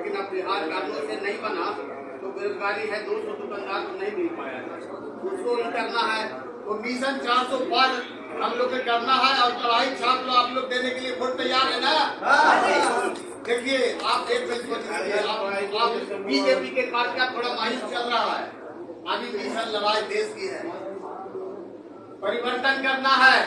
लेकिन अब बिहार कानून से नहीं बना तो बेरोजगारी है 200 दुकानदार को नहीं मिल पाया, उसको ही करना है। तो मिशन 400 पार हम लोग को करना है और कढ़ाई छाप लो आप लोग देने के लिए वोट तैयार है ना। देखिए आप एक आप बीजेपी के कार्य का थोड़ा मायूस चल रहा है, अभी भीषण लड़ाई देश की है, परिवर्तन करना है,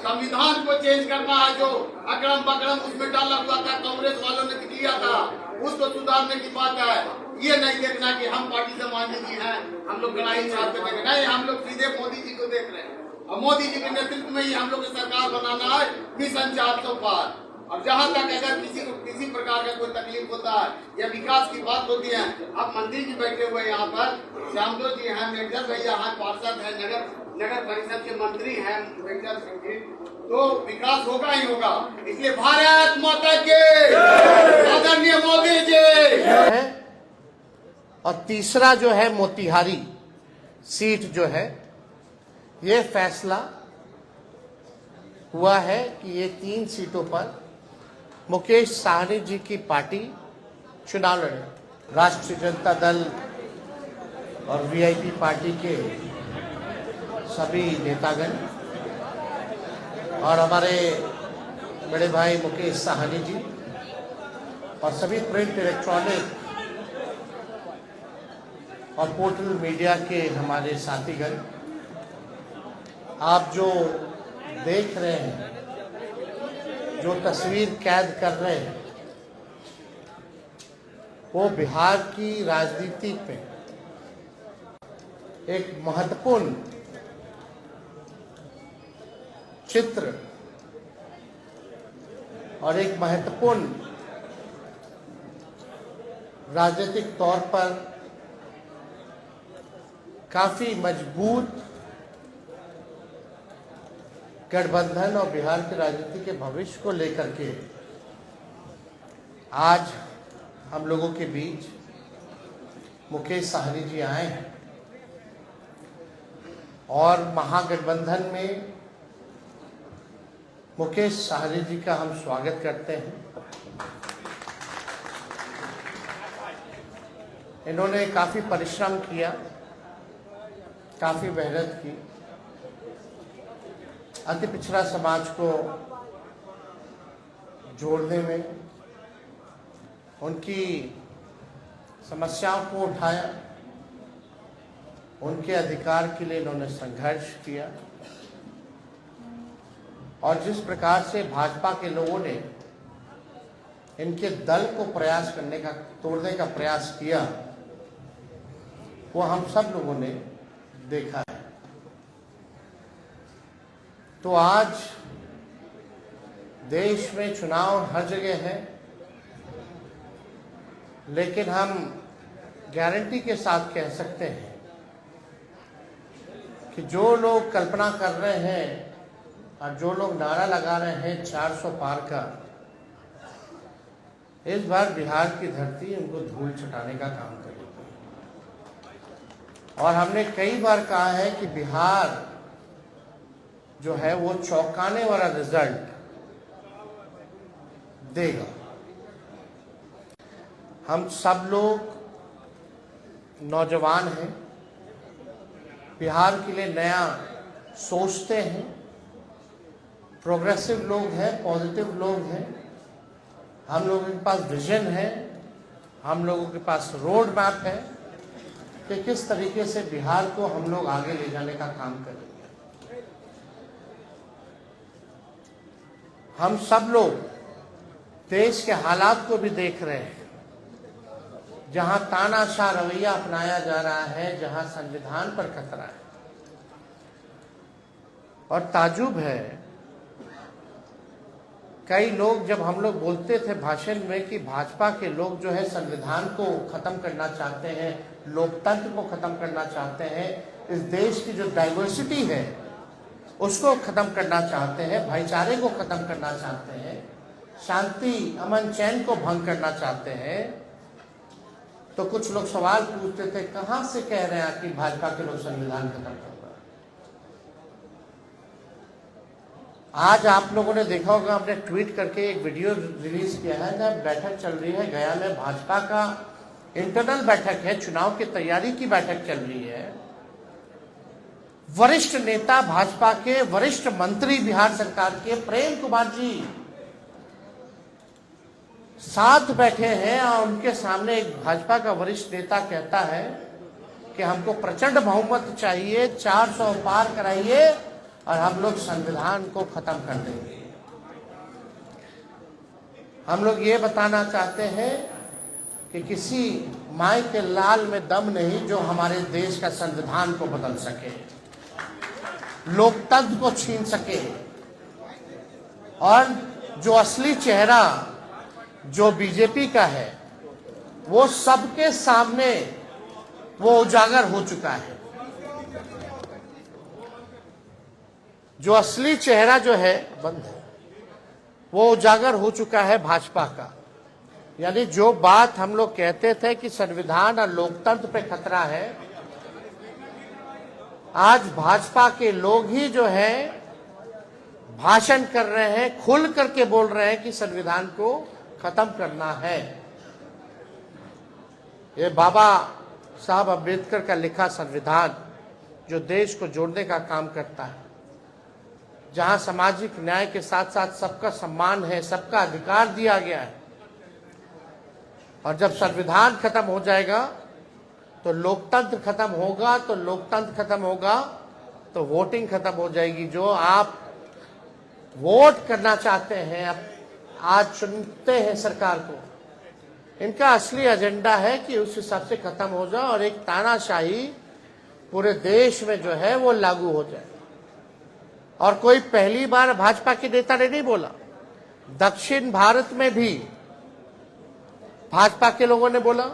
संविधान को चेंज करना है। जो अकड़म बकड़म उसमें डाला हुआ था कांग्रेस वालों ने किया था उसको सुधारने की बात है। ये नहीं देखना कि हम पार्टी से मांझी जी हैं, हम लोग कढ़ाई छाप के देखें, नहीं, हम लोग सीधे मोदी जी को देख रहे हैं और मोदी जी के नेतृत्व में ही हम लोग की सरकार बनाना है मिशन 400 पार। और जहाँ तक अगर किसी को किसी प्रकार का कोई तकलीफ होता है या विकास की बात होती है, अब मंत्री जी बैठे हुए यहाँ पर, श्यामदो जी हैं, मेघदर भैया हैं, पार्षद है, नगर परिषद के मंत्री हैं मेघदर सिंह जी, तो विकास होगा ही होगा। इसलिए भारत माता के आदरणीय मोदी जी। और तीसरा जो है मोतिहारी सीट जो है, ये फैसला हुआ है कि ये 3 सीटों पर मुकेश साहनी जी की पार्टी चुनाव लड़े। राष्ट्रीय जनता दल और वीआईपी पार्टी के सभी नेतागण और हमारे बड़े भाई मुकेश साहनी जी और सभी प्रिंट, इलेक्ट्रॉनिक और पोर्टल मीडिया के हमारे साथीगण, आप जो देख रहे हैं, जो तस्वीर कैद कर रहे हैं, वो बिहार की राजनीति में एक महत्वपूर्ण चित्र और एक महत्वपूर्ण राजनीतिक तौर पर काफी मजबूत गठबंधन और बिहार की राजनीति के भविष्य को लेकर के आज हम लोगों के बीच मुकेश साहनी जी आए हैं और महागठबंधन में मुकेश साहनी जी का हम स्वागत करते हैं। इन्होंने काफी परिश्रम किया, काफी मेहनत की, अति पिछड़ा समाज को जोड़ने में, उनकी समस्याओं को उठाया, उनके अधिकार के लिए इन्होंने संघर्ष किया और जिस प्रकार से भाजपा के लोगों ने इनके दल को प्रयास करने का, तोड़ने का प्रयास किया, वो हम सब लोगों ने देखा है। तो आज देश में चुनाव हर जगह है, लेकिन हम गारंटी के साथ कह सकते हैं कि जो लोग कल्पना कर रहे हैं और जो लोग नारा लगा रहे हैं 400 पार का, इस बार बिहार की धरती उनको धूल छटाने का काम करेगी। और हमने कई बार कहा है कि बिहार जो है वो चौंकाने वाला रिजल्ट देगा। हम सब लोग नौजवान हैं, बिहार के लिए नया सोचते हैं, प्रोग्रेसिव लोग हैं, पॉजिटिव लोग हैं, हम लोगों के पास विजन है, हम लोगों के पास रोड मैप है कि किस तरीके से बिहार को हम लोग आगे ले जाने का काम करेंगे। हम सब लोग देश के हालात को भी देख रहे हैं, जहां तानाशाह रवैया अपनाया जा रहा है, जहां संविधान पर खतरा है। और ताजुब है, कई लोग, जब हम लोग बोलते थे भाषण में कि भाजपा के लोग जो है संविधान को खत्म करना चाहते हैं, लोकतंत्र को खत्म करना चाहते हैं, इस देश की जो डाइवर्सिटी है उसको खत्म करना चाहते हैं, भाईचारे को खत्म करना चाहते हैं, शांति अमन चैन को भंग करना चाहते हैं, तो कुछ लोग सवाल पूछते थे, कहां से कह रहे हैं कि भाजपा के लोग संविधान खत्म कर रहे हैं। आज आप लोगों ने देखा होगा, हमने ट्वीट करके एक वीडियो रिलीज किया है। जब बैठक चल रही है गया में, भाजपा का इंटरनल बैठक है, चुनाव की तैयारी की बैठक चल रही है। वरिष्ठ नेता भाजपा के, वरिष्ठ मंत्री बिहार सरकार के प्रेम कुमार जी साथ बैठे हैं और उनके सामने एक भाजपा का वरिष्ठ नेता कहता है कि हमको प्रचंड बहुमत चाहिए, 400 पार कराइए और हम लोग संविधान को खत्म कर देंगे। हम लोग ये बताना चाहते हैं कि किसी माई के लाल में दम नहीं जो हमारे देश का संविधान को बदल सके, लोकतंत्र को छीन सके, और जो असली चेहरा जो बीजेपी का है वो सबके सामने वो उजागर हो चुका है। जो असली चेहरा जो है बंद है, वो उजागर हो चुका है भाजपा का। यानी जो बात हम लोग कहते थे कि संविधान और लोकतंत्र पे खतरा है, आज भाजपा के लोग ही जो है भाषण कर रहे हैं, खुल करके बोल रहे हैं कि संविधान को खत्म करना है। ये बाबा साहब अम्बेडकर का लिखा संविधान जो देश को जोड़ने का काम करता है, जहां सामाजिक न्याय के साथ साथ सबका सम्मान है, सबका अधिकार दिया गया है। और जब संविधान खत्म हो जाएगा तो लोकतंत्र खत्म होगा, तो लोकतंत्र खत्म होगा तो वोटिंग खत्म हो जाएगी। जो आप वोट करना चाहते हैं, अब आज चुनते हैं सरकार को, इनका असली एजेंडा है कि उस हिसाब से खत्म हो जाए और एक तानाशाही पूरे देश में जो है वो लागू हो जाए। और कोई पहली बार भाजपा के नेता ने नहीं बोला, दक्षिण भारत में भी भाजपा के लोगों ने बोला,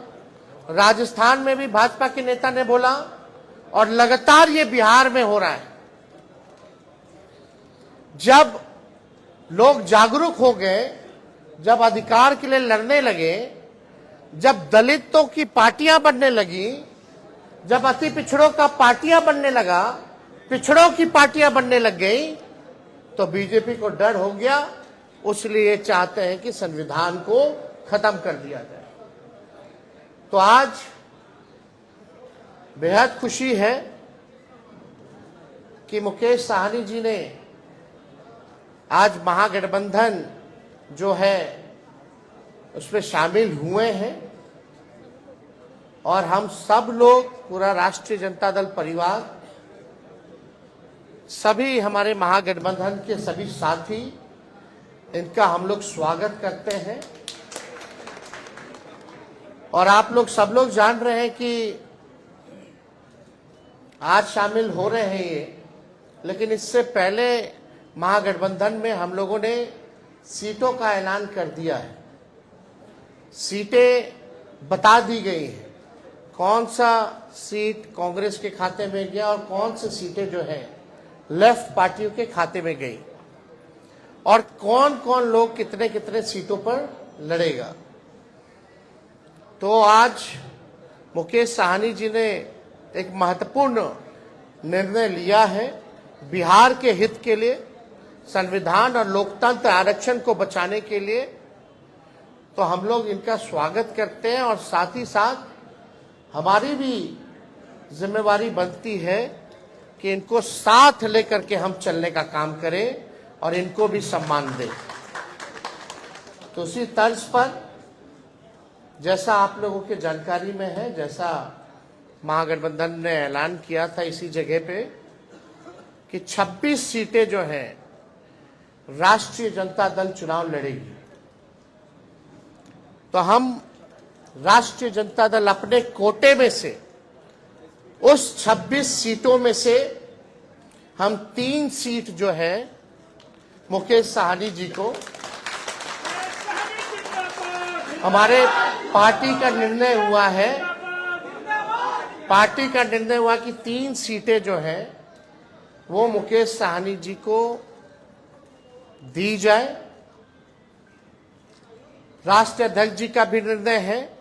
राजस्थान में भी भाजपा के नेता ने बोला, और लगातार ये बिहार में हो रहा है। जब लोग जागरूक हो गए, जब अधिकार के लिए लड़ने लगे, जब दलितों की पार्टियां बनने लगी, जब अति पिछड़ों का पार्टियां बनने लगा, पिछड़ों की पार्टियां बनने लग गई, तो बीजेपी को डर हो गया। इसलिए चाहते हैं कि संविधान को खत्म कर दिया जाए। तो आज बेहद खुशी है कि मुकेश साहनी जी ने आज महागठबंधन जो है उसमें शामिल हुए हैं, और हम सब लोग, पूरा राष्ट्रीय जनता दल परिवार, सभी हमारे महागठबंधन के सभी साथी, इनका हम लोग स्वागत करते हैं। और आप लोग सब लोग जान रहे हैं कि आज शामिल हो रहे हैं ये, लेकिन इससे पहले महागठबंधन में हम लोगों ने सीटों का ऐलान कर दिया है। सीटें बता दी गई हैं, कौन सा सीट कांग्रेस के खाते में गया और कौन सी सीटें जो है लेफ्ट पार्टियों के खाते में गई, और कौन कौन लोग कितने कितने सीटों पर लड़ेगा। तो आज मुकेश साहनी जी ने एक महत्वपूर्ण निर्णय लिया है बिहार के हित के लिए, संविधान और लोकतंत्र आरक्षण को बचाने के लिए। तो हम लोग इनका स्वागत करते हैं, और साथ ही साथ हमारी भी जिम्मेवारी बनती है कि इनको साथ लेकर के हम चलने का काम करें और इनको भी सम्मान दें। तो उसी तर्ज पर, जैसा आप लोगों के जानकारी में है, जैसा महागठबंधन ने ऐलान किया था इसी जगह पे कि 26 सीटें जो हैं राष्ट्रीय जनता दल चुनाव लड़ेगी। तो हम राष्ट्रीय जनता दल अपने कोटे में से उस 26 सीटों में से हम 3 सीट जो है मुकेश साहनी जी को, हमारे पार्टी का निर्णय हुआ कि 3 सीटें जो हैं वो मुकेश साहनी जी को दी जाए। राष्ट्रीय अध्यक्ष जी का भी निर्णय है,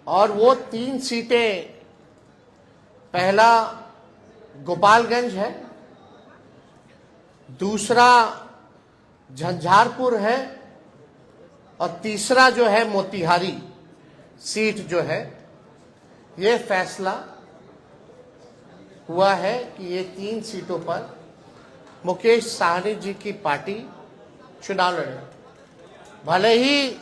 और वो 3 सीटें, पहला गोपालगंज है, दूसरा झंझारपुर है और तीसरा जो है मोतिहारी सीट जो है, ये फैसला हुआ है कि ये 3 सीटों पर मुकेश साहनी जी की पार्टी चुनाव लड़े। भले ही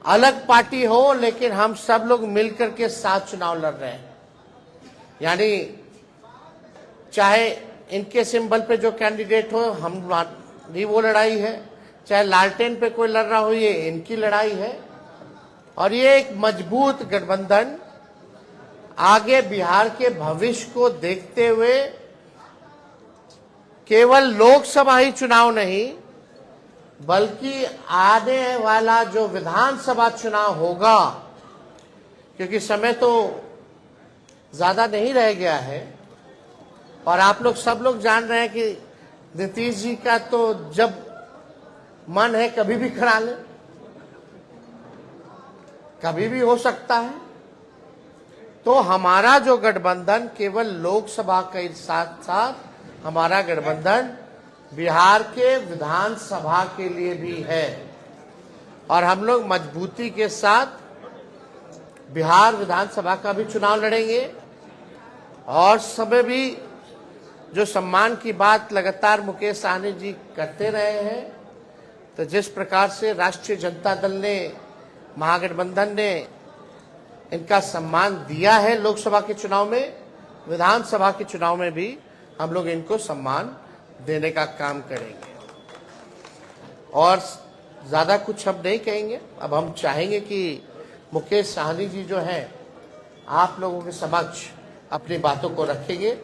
अलग पार्टी हो, लेकिन हम सब लोग मिलकर के साथ चुनाव लड़ रहे हैं। यानी चाहे इनके सिंबल पे जो कैंडिडेट हो, हमारी वो लड़ाई है, चाहे लालटेन पे कोई लड़ रहा हो, ये इनकी लड़ाई है। और ये एक मजबूत गठबंधन आगे बिहार के भविष्य को देखते हुए केवल लोकसभा ही चुनाव नहीं, बल्कि आने वाला जो विधानसभा चुनाव होगा, क्योंकि समय तो ज्यादा नहीं रह गया है और आप लोग सब लोग जान रहे हैं कि नीतीश जी का तो जब मन है कभी भी करा ले, कभी भी हो सकता है। तो हमारा जो गठबंधन केवल लोकसभा के साथ साथ हमारा गठबंधन बिहार के विधानसभा के लिए भी है और हम लोग मजबूती के साथ बिहार विधानसभा का भी चुनाव लड़ेंगे। और समय भी जो सम्मान की बात लगातार मुकेश साहनी जी करते रहे हैं, तो जिस प्रकार से राष्ट्रीय जनता दल ने, महागठबंधन ने इनका सम्मान दिया है लोकसभा के चुनाव में, विधानसभा के चुनाव में भी हम लोग इनको सम्मान देने का काम करेंगे। और ज्यादा कुछ हम नहीं कहेंगे। अब हम चाहेंगे कि मुकेश साहनी जी जो हैं, आप लोगों के समक्ष अपनी बातों को रखेंगे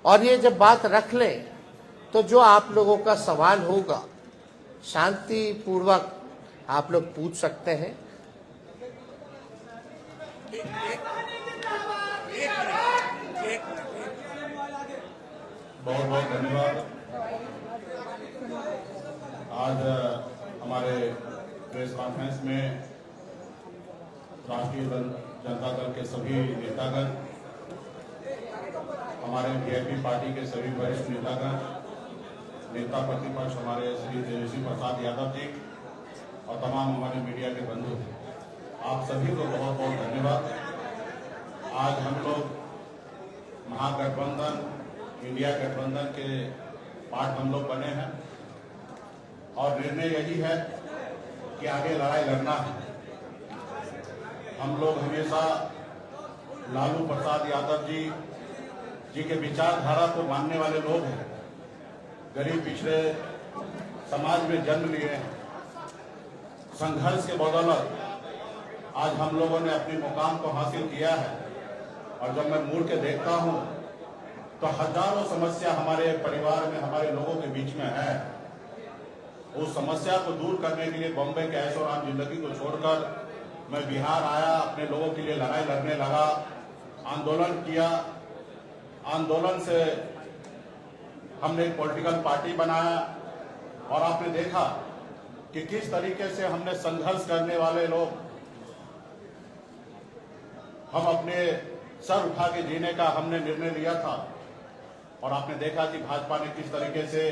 और ये जब बात रख लें तो जो आप लोगों का सवाल होगा शांति पूर्वक आप लोग पूछ सकते हैं। बहुत बहुत धन्यवाद। आज हमारे प्रेस कॉन्फ्रेंस में राष्ट्रीय जनता दल के सभी नेतागण, हमारे वीआईपी पार्टी के सभी वरिष्ठ नेतागण, नेता प्रतिपक्ष हमारे श्री तेजस्वी प्रसाद यादव जी और तमाम हमारे मीडिया के बंधु, आप सभी को बहुत बहुत धन्यवाद। आज हम लोग महागठबंधन, इंडिया गठबंधन के पार्ट हम लोग बने हैं और निर्णय यही है कि आगे लड़ाई लड़ना है। हम लोग हमेशा लालू प्रसाद यादव जी के विचारधारा को मानने वाले लोग हैं। गरीब पिछड़े समाज में जन्म लिए हैं। संघर्ष के बदौलत आज हम लोगों ने अपने मुकाम को हासिल किया है। और जब मैं मुड़ के देखता हूं तो हजारों समस्या हमारे परिवार में, हमारे लोगों के बीच में है। उस समस्या को दूर करने के लिए बॉम्बे के ऐशोआराम जिंदगी को छोड़कर मैं बिहार आया, अपने लोगों के लिए लड़ाई लड़ने लगा, आंदोलन किया। आंदोलन से हमने एक पॉलिटिकल पार्टी बनाया और आपने देखा कि किस तरीके से हमने संघर्ष करने वाले लोग, हम अपने सर उठा के जीने का हमने निर्णय लिया था। और आपने देखा कि भाजपा ने किस तरीके से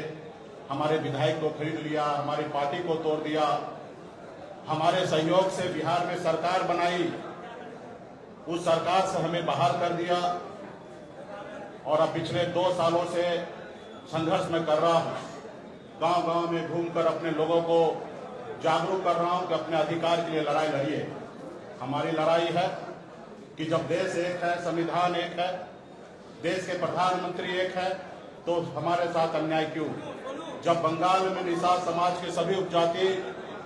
हमारे विधायक को खरीद लिया, हमारी पार्टी को तोड़ दिया, हमारे सहयोग से बिहार में सरकार बनाई, उस सरकार से हमें बाहर कर दिया। और अब पिछले 2 सालों से संघर्ष में कर रहा हूं, गांव-गांव में घूमकर अपने लोगों को जागरूक कर रहा हूं कि अपने अधिकार के लिए लड़ाई लड़िए। हमारी लड़ाई है कि जब देश एक है, संविधान एक है, देश के प्रधानमंत्री एक है, तो हमारे साथ अन्याय क्यों? जब बंगाल में निषाद समाज के सभी उपजाति,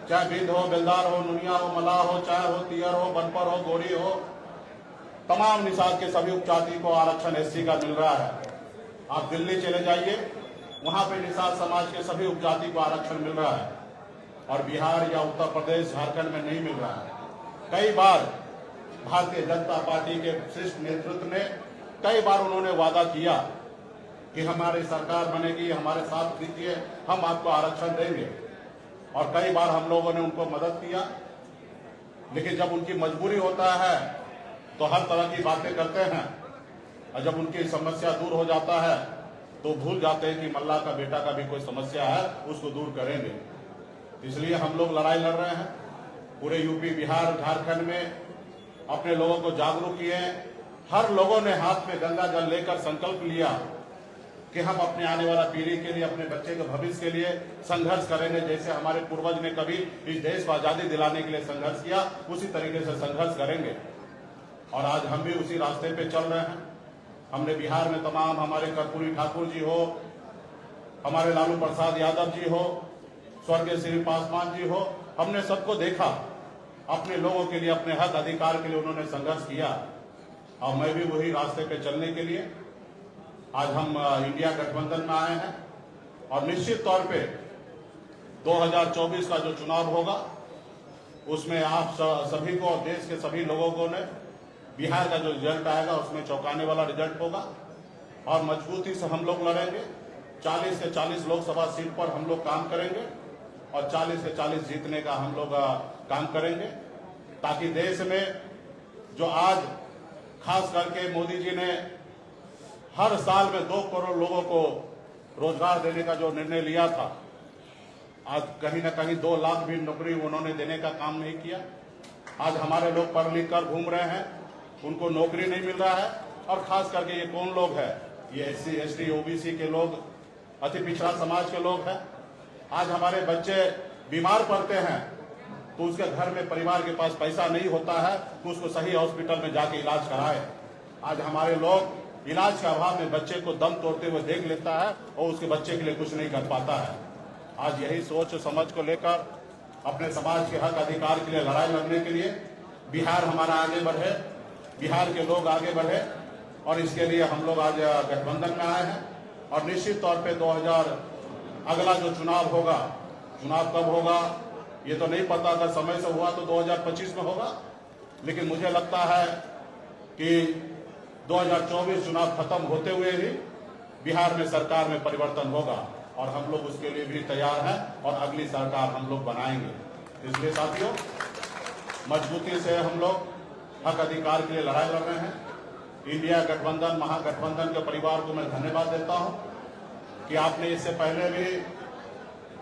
चाहे बिंद हो, बेलदार हो, नुनिया हो, मलाह हो, चाय हो, तियर हो, बनपर हो, गोरी हो, तमाम निषाद के सभी उपजाति को आरक्षण एससी का मिल रहा है। आप दिल्ली चले जाइए, वहां पे निषाद समाज के सभी उपजाति को आरक्षण मिल रहा है और बिहार या उत्तर प्रदेश, झारखंड में नहीं मिल रहा है। कई बार भारतीय जनता पार्टी के शीर्ष नेतृत्व ने कई बार उन्होंने वादा किया कि हमारी सरकार बनेगी, हमारे साथ दीजिए, हम आपको आरक्षण देंगे। और कई बार हम लोगों ने उनको मदद किया, लेकिन जब उनकी मजबूरी होता है तो हर तरह की बातें करते हैं। और जब उनकी समस्या दूर हो जाता है तो भूल जाते हैं कि मल्ला का बेटा का भी कोई समस्या है, उसको दूर करेंगे। इसलिए हम लोग लड़ाई लड़ रहे हैं। पूरे यूपी, बिहार, झारखंड में अपने लोगों को जागरूक किए। हर लोगों ने हाथ में गंगा जल लेकर संकल्प लिया कि हम अपने आने वाला पीढ़ी के लिए, अपने बच्चे के भविष्य के लिए संघर्ष करेंगे। जैसे हमारे पूर्वज ने कभी इस देश को आजादी दिलाने के लिए संघर्ष किया, उसी तरीके से संघर्ष करेंगे। और आज हम भी उसी रास्ते पे चल रहे हैं। हमने बिहार में तमाम हमारे कर्पूरी ठाकुर जी हो, हमारे लालू प्रसाद यादव जी हो, स्वर्गीय श्री पासवान जी हो, हमने सबको देखा। अपने लोगों के लिए, अपने हक अधिकार के लिए उन्होंने संघर्ष किया। और मैं भी वही रास्ते पे चलने के लिए आज हम इंडिया गठबंधन में आए हैं। और निश्चित तौर पे 2024 का जो चुनाव होगा उसमें आप सभी को, देश के सभी लोगों को ने बिहार का जो रिजल्ट आएगा उसमें चौंकाने वाला रिजल्ट होगा। और मजबूती से हम लोग लड़ेंगे। 40 से 40 लोकसभा सीट पर हम लोग काम करेंगे और 40 से 40 जीतने का हम लोग काम करेंगे, ताकि देश में जो आज खास करके मोदी जी ने हर साल में 2 करोड़ लोगों को रोजगार देने का जो निर्णय लिया था, आज कहीं ना कहीं 2 लाख भी नौकरी उन्होंने देने का काम नहीं किया। आज हमारे लोग पढ़ लिख कर घूम रहे हैं, उनको नौकरी नहीं मिल रहा है। और खास करके ये कौन लोग हैं? ये SC, ST, OBC के लोग, अति पिछड़ा समाज के लोग हैं। आज हमारे बच्चे बीमार पड़ते हैं तो उसके घर में, परिवार के पास पैसा नहीं होता है तो उसको सही हॉस्पिटल में जाके इलाज कराए। आज हमारे लोग इलाज के अभाव में बच्चे को दम तोड़ते हुए देख लेता है और उसके बच्चे के लिए कुछ नहीं कर पाता है। आज यही सोच समझ को लेकर अपने समाज के हक अधिकार के लिए लड़ाई लड़ने के लिए बिहार हमारा आगे बढ़े, बिहार के लोग आगे बढ़े, और इसके लिए हम लोग आज गठबंधन में आए हैं। और निश्चित तौर पे 2000 अगला जो चुनाव होगा, चुनाव कब होगा ये तो नहीं पता। अगर समय से हुआ तो 2025 में होगा, लेकिन मुझे लगता है कि 2024 चुनाव खत्म होते हुए ही बिहार में सरकार में परिवर्तन होगा और हम लोग उसके लिए भी तैयार हैं और अगली सरकार हम लोग बनाएंगे। इसलिए साथियों, मजबूती से हम लोग हक अधिकार के लिए लड़ाई लड़ रहे हैं। इंडिया गठबंधन, महागठबंधन के परिवार को मैं धन्यवाद देता हूं कि आपने इससे पहले भी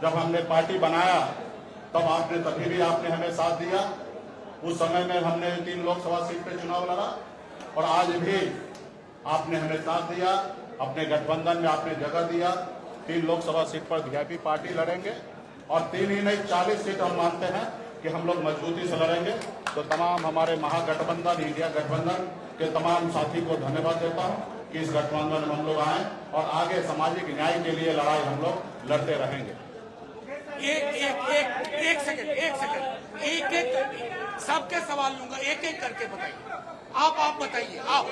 जब हमने पार्टी बनाया तब तभी भी आपने हमें साथ दिया। उस समय में हमने 3 लोकसभा सीट पे चुनाव लड़ा और आज भी आपने हमें साथ दिया। अपने गठबंधन में आपने जगह दिया। 3 लोकसभा सीट पर वीआईपी पार्टी लड़ेंगे और 3 ही नहीं 40 सीट हम मानते हैं कि हम लोग मजबूती से लड़ेंगे। तो तमाम हमारे महागठबंधन, इंडिया गठबंधन के तमाम साथी को धन्यवाद देता हूं कि इस गठबंधन में हम लोग आए और आगे सामाजिक न्याय के लिए लड़ाई हम लोग लड़ते रहेंगे। एक सेकंड, एक सबके सवाल लूंगा, एक एक करके बताइए। आप बताइए। आप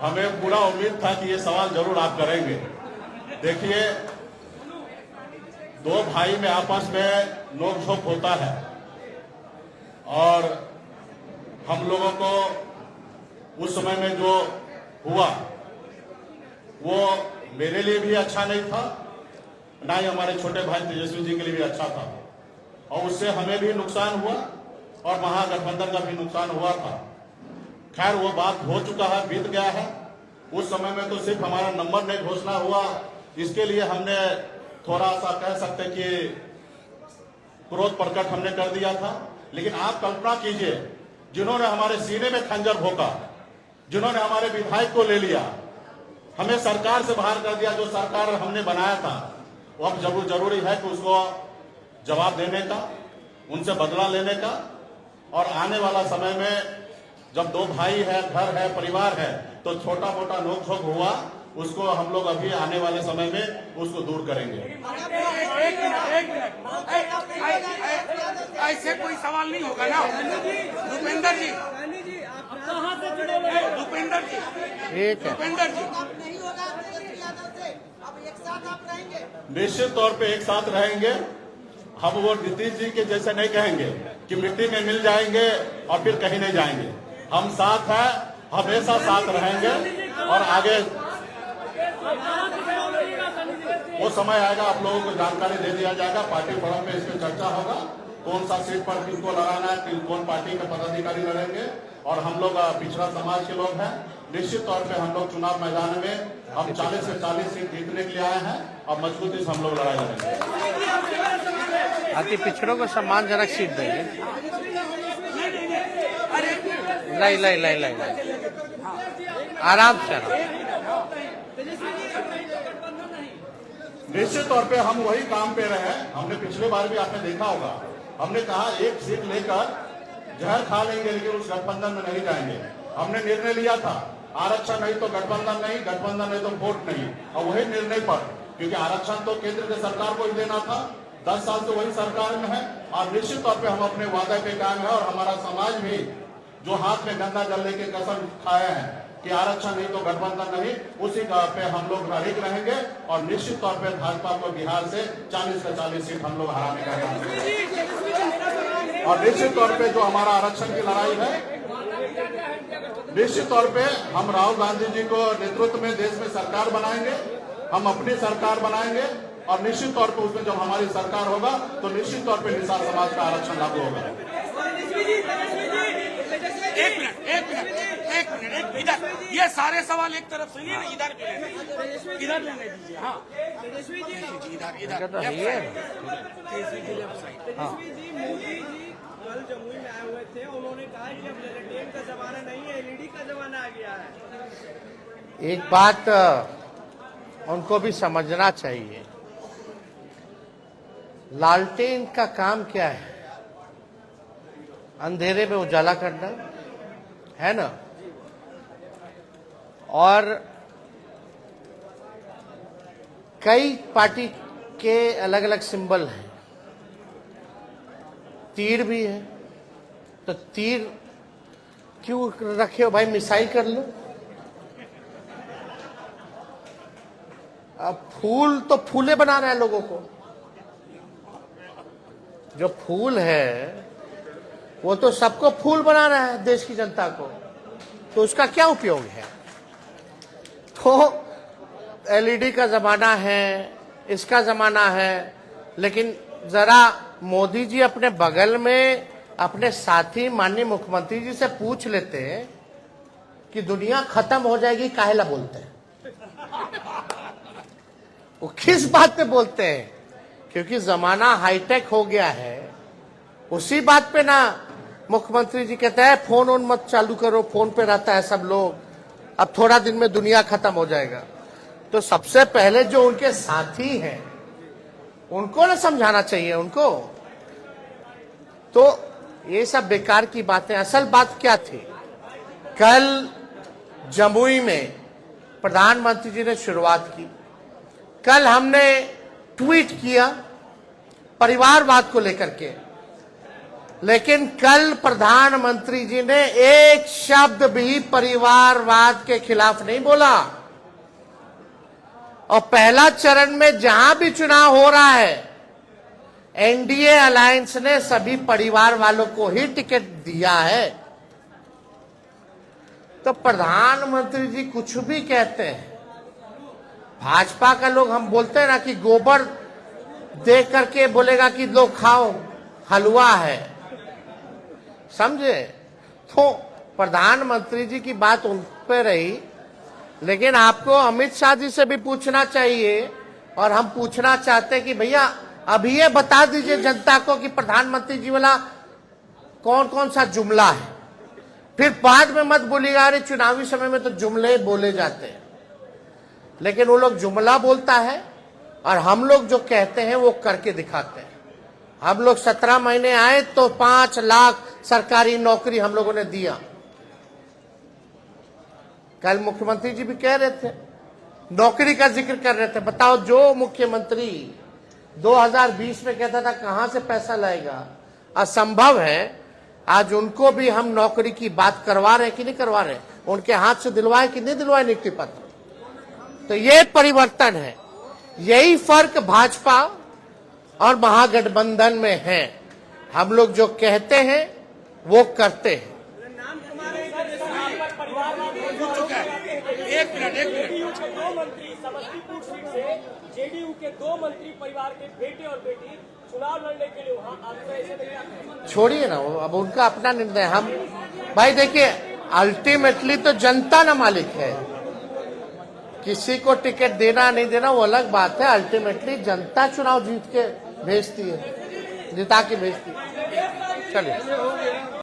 हमें पूरा उम्मीद था कि ये सवाल जरूर आप करेंगे। देखिए, 2 भाई में आपस में नोकझोंक होता है और हम लोगों को उस समय में जो हुआ वो मेरे लिए भी अच्छा नहीं था, ना ही हमारे छोटे भाई तेजस्वी जी के लिए भी अच्छा था। और उससे हमें भी नुकसान हुआ और महागठबंधन का भी नुकसान हुआ था। खैर, वो बात हो चुका है, बीत गया है। उस समय में तो सिर्फ हमारा नंबर नहीं घोषणा हुआ, इसके लिए हमने थोड़ा सा कह सकते कि क्रोध प्रकट हमने कर दिया था। लेकिन आप कल्पना कीजिए, जिन्होंने हमारे सीने में खंजर भोंका, जिन्होंने हमारे विधायक को ले लिया, हमें सरकार से बाहर कर दिया, जो सरकार हमने बनाया था, वो अब जरूरी है कि उसको जवाब देने का, उनसे बदला लेने का। और आने वाला समय में जब 2 भाई है, घर है, परिवार है, तो छोटा मोटा नोकझोंक हुआ, उसको हम लोग अभी आने वाले समय में उसको दूर करेंगे। एक मिनट, ऐसे कोई सवाल नहीं होगा ना। भूपेंद्र जी, भूपेंद्र जी, भूपेंद्र जी, नहीं होगा तेजस्वी यादव से, अब एक साथ आप रहेंगे? निश्चित तौर पे एक साथ रहेंगे। हम वो नीतीश जी के जैसे नहीं कहेंगे कि मिट्टी में मिल जाएंगे और फिर कहीं नहीं जाएंगे। हम साथ हैं, हमेशा साथ रहेंगे और आगे वो समय आएगा, आप लोगों को जानकारी दे दिया जाएगा। पार्टी फोरम पे इस पर चर्चा होगा कौन सा सीट पर किसको लड़ाना है, कौन पार्टी के पदाधिकारी लड़ेंगे। और हम लोग पिछड़ा समाज के लोग हैं, निश्चित तौर पे हम लोग चुनाव मैदान में हम 40 से 40 सीट जीतने के लिए आए हैं और मजबूती से हम लोग लड़ाई लड़ेंगे। अति पिछड़ों को सम्मानजनक सीट देंगे। लाई आराम से। निश्चित तौर पे हम वही काम पे रहे हैं। हमने पिछले बार भी आपने देखा होगा, हमने कहा एक सीट लेकर जहर खा लेंगे लेकिन उस गठबंधन में नहीं जाएंगे। हमने निर्णय लिया था आरक्षण नहीं तो गठबंधन नहीं, गठबंधन नहीं तो वोट नहीं, और वही निर्णय पर, क्योंकि आरक्षण तो केंद्र की सरकार को ही देना था, 10 साल तो वही सरकार में है। और निश्चित तौर पे हम अपने वादे पे कायम है और हमारा समाज भी जो हाथ में गंगा जल लेके कसम खाए हैं कि आरक्षण नहीं तो गठबंधन नहीं, उसी पे हम लोग अड़िग रहेंगे और निश्चित तौर पे भाजपा को बिहार से 40 से 40 सीट हम लोग हराने का काम करेंगे। और निश्चित तौर पे जो हमारा आरक्षण की लड़ाई है, निश्चित तौर पे हम राहुल गांधी जी को नेतृत्व में देश में सरकार बनाएंगे, हम अपनी सरकार बनाएंगे और निश्चित तौर पे उसमें जब हमारी सरकार होगा तो निश्चित तौर पे निषाद समाज का आरक्षण लागू होगा। एक मिनट इधर, ये सारे सवाल एक तरफ सुनिए ना, इधर लेने दीजिए। हाँ तेजस्वी जी, इधर तो है ही है। Tejashwi ji left side. मोदी जी कल जमुई में आए हुए थे, उन्होंने कहा कि अब लालटेन का जमाना नहीं है, एलईडी का जमाना आ गया है। एक बात उनको भी समझना चाहिए, लालटेन का काम क्या है? अंधेरे में उजाला करना है ना। और कई पार्टी के अलग अलग सिंबल हैं, तीर भी है, तो तीर क्यों रखे हो भाई, मिसाइल कर लो। अब फूल तो फूले बना रहे हैं लोगों को, जो फूल है वो तो सबको फूल बना रहा है, देश की जनता को, तो उसका क्या उपयोग है? तो एलईडी का जमाना है, इसका जमाना है, लेकिन जरा मोदी जी अपने बगल में अपने साथी माननीय मुख्यमंत्री जी से पूछ लेते कि दुनिया खत्म हो जाएगी, काहेला बोलते हैं? वो किस बात पे बोलते हैं? क्योंकि जमाना हाईटेक हो गया है, उसी बात पे ना मुख्यमंत्री जी कहते हैं फोन ऑन मत चालू करो, फोन पे रहता है सब लोग, अब थोड़ा दिन में दुनिया खत्म हो जाएगा। तो सबसे पहले जो उनके साथी हैं उनको ना समझाना चाहिए उनको। तो ये सब बेकार की बातें। असल बात क्या थी? कल जमुई में प्रधानमंत्री जी ने शुरुआत की, कल हमने ट्वीट किया परिवारवाद को लेकर के, लेकिन कल प्रधानमंत्री जी ने एक शब्द भी परिवारवाद के खिलाफ नहीं बोला। और पहला चरण में जहां भी चुनाव हो रहा है, एनडीए अलायंस ने सभी परिवार वालों को ही टिकट दिया है। तो प्रधानमंत्री जी कुछ भी कहते हैं, भाजपा का लोग, हम बोलते हैं ना कि गोबर दे करके बोलेगा कि लो खाओ, हलवा है, समझे? तो प्रधानमंत्री जी की बात उन पे रही, लेकिन आपको अमित शाह जी से भी पूछना चाहिए। और हम पूछना चाहते हैं कि भैया अभी ये बता दीजिए जनता को कि प्रधानमंत्री जी वाला कौन कौन सा जुमला है, फिर बाद में मत बोलिएगा अरे चुनावी समय में तो जुमले बोले जाते हैं। लेकिन वो लोग जुमला बोलता है और हम लोग जो कहते हैं वो करके दिखाते हैं। हम लोग 17 महीने आए तो 5 लाख सरकारी नौकरी हम लोगों ने दिया। कल मुख्यमंत्री जी भी कह रहे थे, नौकरी का जिक्र कर रहे थे। बताओ, जो मुख्यमंत्री 2020 में कहता था कहां से पैसा लाएगा, असंभव है। आज उनको भी हम नौकरी की बात करवा रहे हैं कि नहीं करवा रहे? उनके हाथ से दिलवाए कि नहीं दिलवाए नियुक्ति पत्र? तो ये परिवर्तन है, यही फर्क भाजपा और महागठबंधन में है। हम लोग जो कहते हैं वो करते हैं। एक मिनट दो मंत्री समस्तीपुर सीट से जेडीयू के 2 मंत्री परिवार के बेटे और बेटी चुनाव लड़ने के लिए वहाँ आते हैं, ऐसे नहीं आते हैं। छोड़िए ना, वो अब उनका अपना निर्णय। हम भाई देखिए, अल्टीमेटली तो जनता ना मालिक है, किसी को टिकट देना नहीं देना वो अलग बात है। अल्टीमेटली जनता चुनाव जीत के भेजती है, जिता के भेजती है। चलिए।